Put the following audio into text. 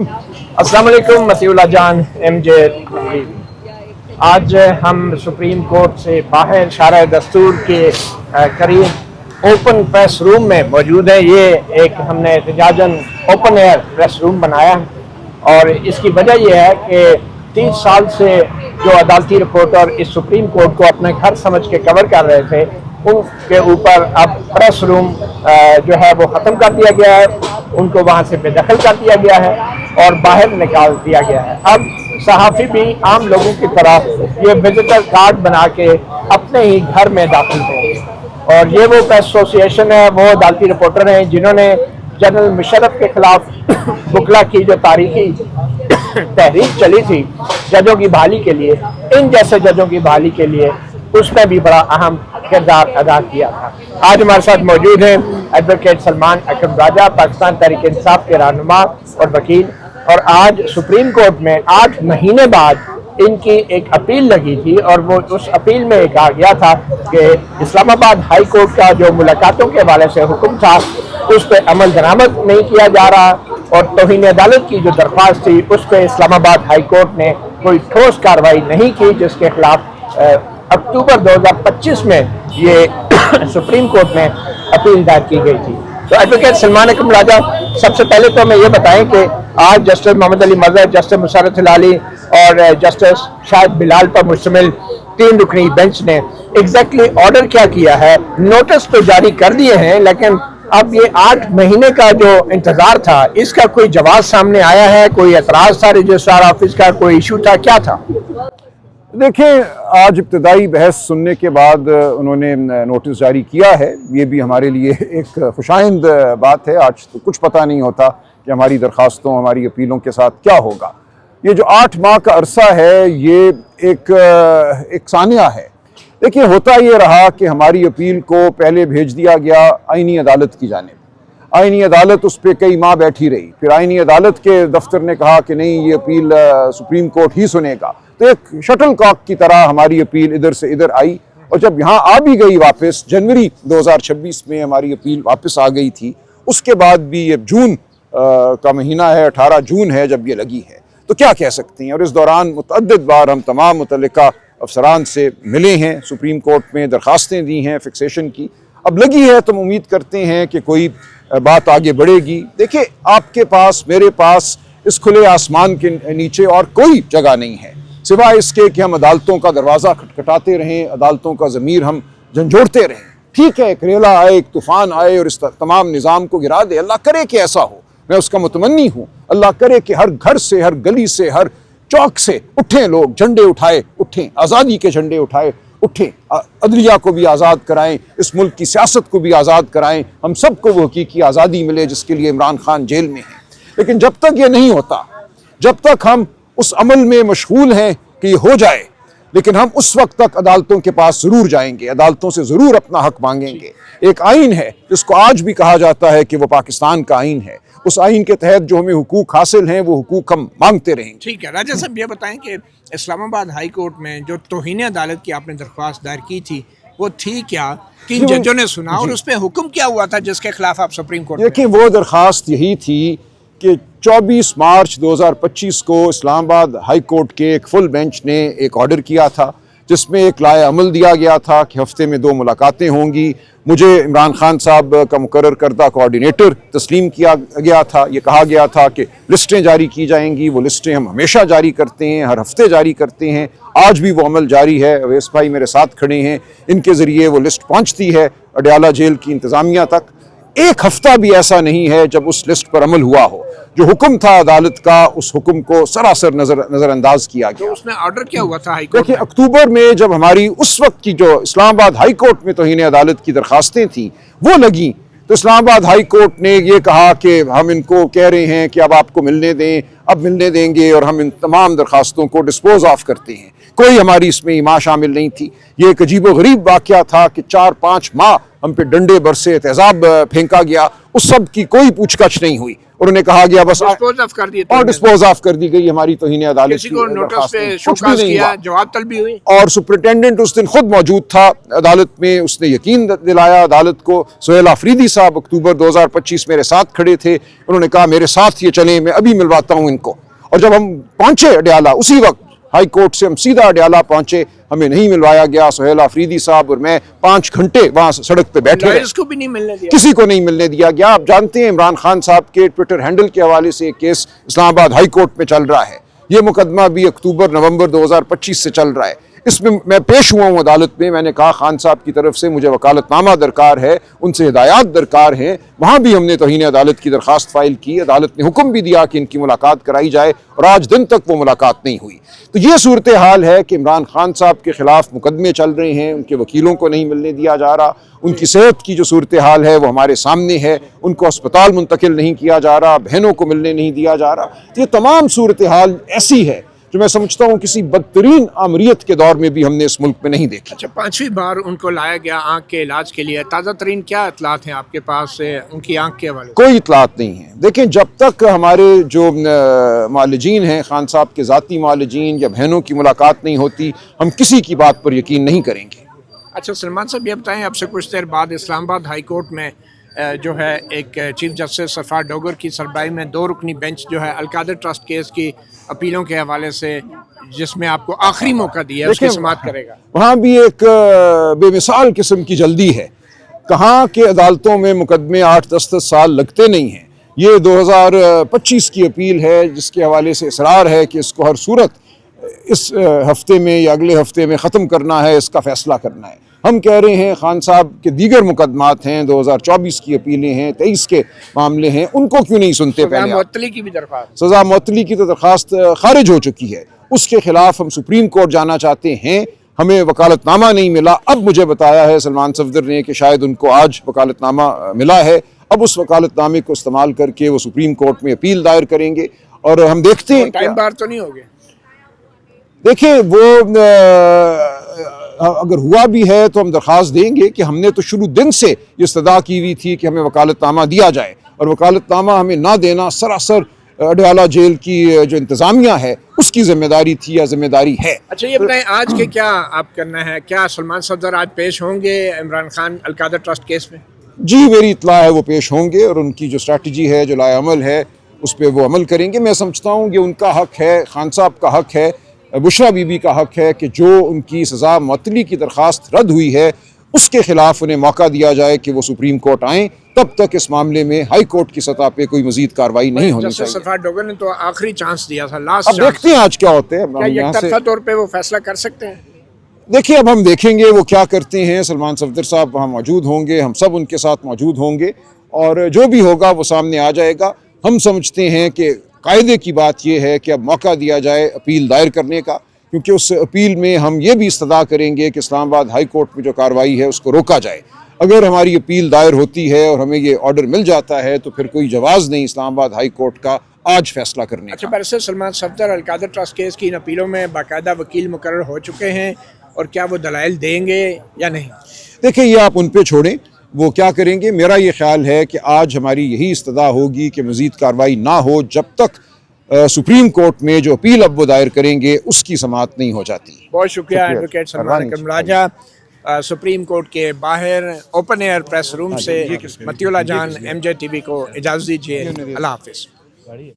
अस्सलाम वालेकुम मसीउल्लाह जान MJ। आज हम सुप्रीम कोर्ट से बाहर शारा दस्तूर के करीब ओपन प्रेस रूम में मौजूद है। ये एक हमने एहतजाजन ओपन एयर प्रेस रूम बनाया है और इसकी वजह यह है कि 30 साल से जो अदालती रिपोर्टर इस सुप्रीम कोर्ट को अपने घर समझ के कवर कर रहे थे, उनके ऊपर अब प्रेस रूम जो है वो ख़त्म कर दिया गया है, उनको वहाँ से बेदखल कर दिया गया है और बाहर निकाल दिया गया है। अब सहाफ़ी भी आम लोगों की तरह ये विजिटर कार्ड बना के अपने ही घर में दाखिल होंगे और ये वो प्रेस एसोसिएशन है, वो अदालती रिपोर्टर हैं जिन्होंने जनरल मुशर्रफ के खिलाफ बुकला की जो तारीखी तहरीक चली थी जजों की बहाली के लिए, इन जैसे जजों की बहाली के लिए, उसमें भी बड़ा अहम किरदार अदा किया था। आज हमारे साथ मौजूद हैं एडवोकेट सलमान अकरम राजा, पाकिस्तान तहरीक इंसाफ के रहनुमा और वकील, और आज सुप्रीम कोर्ट में 8 महीने बाद इनकी एक अपील लगी थी और वो उस अपील में कहा गया था कि इस्लामाबाद हाई कोर्ट का जो मुलाकातों के हवाले से हुक्म था उस पर अमल दरामद नहीं किया जा रहा और तौहीन अदालत की जो दरख्वास्त थी उस पर इस्लामाबाद हाई कोर्ट ने कोई ठोस कार्रवाई नहीं की, जिसके खिलाफ अक्टूबर 2025 में ये सुप्रीम कोर्ट में अपील दायर की गई थी। तो एडवोकेट सलमान अकरम राजा, सबसे पहले तो हमें ये बताएं कि आज जस्टिस मोहम्मद अली मजहर, जस्टिस मुशर्रफ हिलाली और जस्टिस शाहिद बिलाल पर मुश्तमिल 3 रुकनी बेंच ने एग्जैक्टली ऑर्डर क्या किया है। नोटिस तो जारी कर दिए हैं, लेकिन अब ये 8 महीने का जो इंतजार था इसका कोई जवाब सामने आया है? कोई एतराज था रजिस्ट्रार ऑफिस का, कोई इशू था, क्या था? देखें, आज इब्तदाई बहस सुनने के बाद उन्होंने नोटिस जारी किया है। ये भी हमारे लिए एक खुशाइंद बात है। आज तो कुछ पता नहीं होता कि हमारी दरख्वास्तों, हमारी अपीलों के साथ क्या होगा। ये जो 8 माह का अरसा है ये एक सानिया है। देखिए, होता ये रहा कि हमारी अपील को पहले भेज दिया गया आईनी अदालत की जानिब। आईनी अदालत उस पर कई माह बैठी रही, फिर आईनी अदालत के दफ्तर ने कहा कि नहीं, ये अपील सुप्रीम कोर्ट ही सुनेगा। तो एक शटल कॉक की तरह हमारी अपील इधर से इधर आई और जब यहाँ आ भी गई वापस, जनवरी 2026 में हमारी अपील वापस आ गई थी। उसके बाद भी ये जून का महीना है, 18 जून है जब ये लगी है, तो क्या कह सकते हैं। और इस दौरान मुतअद्दिद बार हम तमाम मुतल्लिका अफसरान से मिले हैं, सुप्रीम कोर्ट में दरख्वास्तें दी हैं फिक्सेशन की। अब लगी है तो हम उम्मीद करते हैं कि कोई बात आगे बढ़ेगी। देखिए, आपके पास, मेरे पास इस खुले आसमान के नीचे और कोई जगह नहीं है सिवाय इसके कि हम अदालतों का दरवाज़ा खटखटाते रहें, अदालतों का ज़मीर हम झंझोड़ते रहें। ठीक है, एक रेला आए, एक तूफ़ान आए और इस तमाम निज़ाम को गिरा दे। अल्लाह करे कि ऐसा हो, मैं उसका मुतमन्नी हूँ। अल्लाह करे कि हर घर से, हर गली से, हर चौक से उठें लोग, झंडे उठाए उठें, आज़ादी के झंडे उठाए उठें, अदलिया को भी आज़ाद कराएं, इस मुल्क की सियासत को भी आज़ाद कराएं, हम सबको वो हकीकी आज़ादी मिले जिसके लिए इमरान खान जेल में है। लेकिन जब तक ये नहीं होता, जब तक हम उस अमल में मशगूल हैं कि ये हो जाए, लेकिन हम उस वक्त तक अदालतों के पास ज़रूर जाएंगे, अदालतों से ज़रूर अपना हक मांगेंगे। एक आइन है जिसको आज भी कहा जाता है कि वो पाकिस्तान का आइन है। उस आइन के तहत जो हमें हुकूक हासिल हैं वो हुकूक हम मांगते रहेंगे। ठीक है राजा साहब, ये बताएं कि इस्लामाबाद हाई कोर्ट में जो तौहीन अदालत की आपने दरख्वास्त दायर की थी वो थी क्या, किन जजों ने सुना और उस पर हुक्म क्या हुआ था जिसके खिलाफ आप सुप्रीम कोर्ट? देखिए, वो दरख्वास्त यही थी कि 24 मार्च 2025 को इस्लामाबाद हाई कोर्ट के एक फुल बेंच ने एक ऑर्डर किया था जिसमें एक लाए अमल दिया गया था कि हफ्ते में 2 मुलाकातें होंगी। मुझे इमरान खान साहब का मुकर्रर करदा कोऑर्डिनेटर तस्लीम किया गया था। ये कहा गया था कि लिस्टें जारी की जाएंगी। वो लिस्टें हम हमेशा जारी करते हैं, हर हफ्ते जारी करते हैं। आज भी वो अमल जारी है। अवैस भाई मेरे साथ खड़े हैं, इनके ज़रिए वो लिस्ट पहुँचती है अडयाला जेल की इंतज़ामिया तक। एक हफ्ता भी ऐसा नहीं है जब उस लिस्ट पर अमल हुआ हो। जो हुक्म था अदालत का, उस हुक्म को सरासर नजरअंदाज किया गया। तो उसमें ऑर्डर क्या हुआ था हाई कोर्ट? देखिए, अक्टूबर में जब हमारी उस वक्त की जो इस्लामाबाद हाई कोर्ट में तौहीन अदालत की दरख्वास्तें थी वो लगी, तो इस्लामाबाद हाई कोर्ट ने ये कहा कि हम इनको कह रहे हैं कि अब आपको मिलने दें, अब मिलने देंगे और हम इन तमाम दरख्वास्तों को डिस्पोज ऑफ करते हैं। कोई हमारी इसमें इमा शामिल नहीं थी। ये एक अजीब व गरीब वाक़या था कि 4-5 माह हम पे डंडे बरसे, तेज़ाब फेंका गया, उस सब की कोई पूछताछ नहीं हुई। انہوں نے کہا گیا بس ڈسپوز آف کر دیے اور ڈسپوز آف کر دی گئی ہماری توہین عدالت کسی کی کو نوٹس درخواست پہ میں۔ کچھ بھی شوکاز نہیں کیا، ہوا، جواب طلبی ہوئی؟ اور سپرنٹینڈنٹ اس دن خود موجود تھا عدالت میں، اس نے یقین دلایا عدالت کو۔ سہیل آفریدی صاحب اکتوبر 2025 میرے ساتھ کھڑے تھے، انہوں نے کہا میرے ساتھ یہ چلیں، میں ابھی ملواتا ہوں ان کو۔ اور جب ہم پہنچے اڈیالہ، اسی وقت ہائی کورٹ سے ہم سیدھا اڈیالہ پہنچے، ہمیں نہیں ملوایا گیا۔ سہیل آفریدی صاحب اور میں 5 گھنٹے وہاں سڑک پہ بیٹھے رہے، لائرز کو بھی نہیں ملنے دیا؟ کسی کو نہیں ملنے دیا گیا۔ آپ جانتے ہیں عمران خان صاحب کے ٹویٹر ہینڈل کے حوالے سے ایک کیس اسلام آباد ہائی کورٹ میں چل رہا ہے، یہ مقدمہ بھی اکتوبر نومبر 2025 سے چل رہا ہے۔ اس میں پیش ہوا ہوں عدالت میں نے کہا خان صاحب کی طرف سے مجھے وکالت نامہ درکار ہے، ان سے ہدایات درکار ہیں۔ وہاں بھی ہم نے توہین عدالت کی درخواست فائل کی، عدالت نے حکم بھی دیا کہ ان کی ملاقات کرائی جائے، اور آج دن تک وہ ملاقات نہیں ہوئی۔ تو یہ صورتحال ہے کہ عمران خان صاحب کے خلاف مقدمے چل رہے ہیں، ان کے وکیلوں کو نہیں ملنے دیا جا رہا، ان کی صحت کی جو صورتحال ہے وہ ہمارے سامنے ہے، ان کو اسپتال منتقل نہیں کیا جا رہا، بہنوں کو ملنے نہیں دیا جا رہا۔ یہ تمام صورتحال ایسی ہے جو میں سمجھتا ہوں کسی بدترین آمریت کے دور میں بھی ہم نے اس ملک میں نہیں دیکھی۔ اچھا، 5ویں بار ان کو لایا گیا آنکھ کے علاج کے لیے، تازہ ترین کیا اطلاعات ہیں آپ کے پاس ان کی آنکھ کے حوالے سے؟ کوئی اطلاعات نہیں ہے۔ دیکھیں جب تک ہمارے جو معالجین ہیں، خان صاحب کے ذاتی معالجین یا بہنوں کی ملاقات نہیں ہوتی، ہم کسی کی بات پر یقین نہیں کریں گے۔ اچھا سلمان صاحب، یہ بتائیں اب سے کچھ دیر بعد اسلام آباد ہائی کورٹ میں جو ہے ایک چیف جسٹس سرفراز ڈوگر کی سربراہی میں 2 رکنی بینچ جو ہے القادر ٹرسٹ کیس کی اپیلوں کے حوالے سے، جس میں آپ کو آخری موقع دیا ہے، اس کی سماعت کرے گا۔ وہاں بھی ایک بے مثال قسم کی جلدی ہے۔ کہاں کہ عدالتوں میں مقدمے 8-10 سال لگتے نہیں ہیں، یہ 2025 کی اپیل ہے جس کے حوالے سے اصرار ہے کہ اس کو ہر صورت اس ہفتے میں یا اگلے ہفتے میں ختم کرنا ہے، اس کا فیصلہ کرنا ہے۔ ہم کہہ رہے ہیں خان صاحب کے دیگر مقدمات ہیں، 2024 کی اپیلیں ہیں، 23 کے معاملے ہیں، ان کو کیوں نہیں سنتے؟ پہلے معطلی کی بھی درخواست، سزا معطلی کی تو درخواست خارج ہو چکی ہے، اس کے خلاف ہم سپریم کورٹ جانا چاہتے ہیں، ہمیں وکالت نامہ نہیں ملا۔ اب مجھے بتایا ہے سلمان صفدر نے کہ شاید ان کو آج وکالت نامہ ملا ہے، اب اس وکالت نامے کو استعمال کر کے وہ سپریم کورٹ میں اپیل دائر کریں گے، اور ہم دیکھتے ہیں ٹائم بار تو نہیں ہوگے؟ دیکھیں وہ اگر ہوا بھی ہے تو ہم درخواست دیں گے کہ ہم نے تو شروع دن سے یہ استدعا کی ہوئی تھی کہ ہمیں وکالت نامہ دیا جائے، اور وکالت نامہ ہمیں نہ دینا سراسر اڈیالہ جیل کی جو انتظامیہ ہے اس کی ذمہ داری تھی یا ذمہ داری ہے۔ اچھا یہ بتائیں آج کے کیا آپ کرنا ہے؟ کیا سلمان صفدر آج پیش ہوں گے عمران خان القادر ٹرسٹ کیس میں؟ جی میری اطلاع ہے وہ پیش ہوں گے، اور ان کی جو اسٹریٹجی ہے، جو لائے عمل ہے، اس پہ وہ عمل کریں گے۔ میں سمجھتا ہوں کہ ان کا حق ہے، خان صاحب کا حق ہے، بشرا بی بی کا حق ہے کہ جو ان کی سزا معطلی کی درخواست رد ہوئی ہے اس کے خلاف انہیں موقع دیا جائے کہ وہ سپریم کورٹ آئیں، تب تک اس معاملے میں ہائی کورٹ کی سطح پہ کوئی مزید کارروائی نہیں ہونی جسٹس چاہیے۔ سرفراز ڈوگر نے تو آخری چانس دیا تھا، لاسٹ اب دیکھتے ہیں آج کیا ہوتے ہیں۔ کیا یک طرفہ طور پہ وہ فیصلہ کر سکتے ہیں؟ دیکھیے اب ہم دیکھیں گے وہ کیا کرتے ہیں۔ سلمان صفدر صاحب وہاں موجود ہوں گے، ہم سب ان کے ساتھ موجود ہوں گے، اور جو بھی ہوگا وہ سامنے آ جائے گا۔ ہم سمجھتے ہیں کہ قاعدے کی بات یہ ہے کہ اب موقع دیا جائے اپیل دائر کرنے کا، کیونکہ اس اپیل میں ہم یہ بھی استدعا کریں گے کہ اسلام آباد ہائی کورٹ میں جو کارروائی ہے اس کو روکا جائے۔ اگر ہماری اپیل دائر ہوتی ہے اور ہمیں یہ آرڈر مل جاتا ہے تو پھر کوئی جواز نہیں اسلام آباد ہائی کورٹ کا آج فیصلہ کرنے اچھا کا۔ برسر سلمان صفدر القادر ٹرسٹ کیس کی ان اپیلوں میں باقاعدہ وکیل مقرر ہو چکے ہیں، اور کیا وہ دلائل دیں گے یا نہیں؟ دیکھیں یہ آپ ان پہ چھوڑیں، وہ کیا کریں گے۔ میرا یہ خیال ہے کہ آج ہماری یہی استدعا ہوگی کہ مزید کارروائی نہ ہو جب تک سپریم کورٹ میں جو اپیل اب وہ دائر کریں گے اس کی سماعت نہیں ہو جاتی۔ بہت شکریہ ایڈوکیٹ سلمان اکرم راجہ، سپریم کورٹ کے باہر اوپن ایئر پریس روم سے متی اللہ جان، MJ TV کو اجازت دیجیے۔ اللہ حافظ۔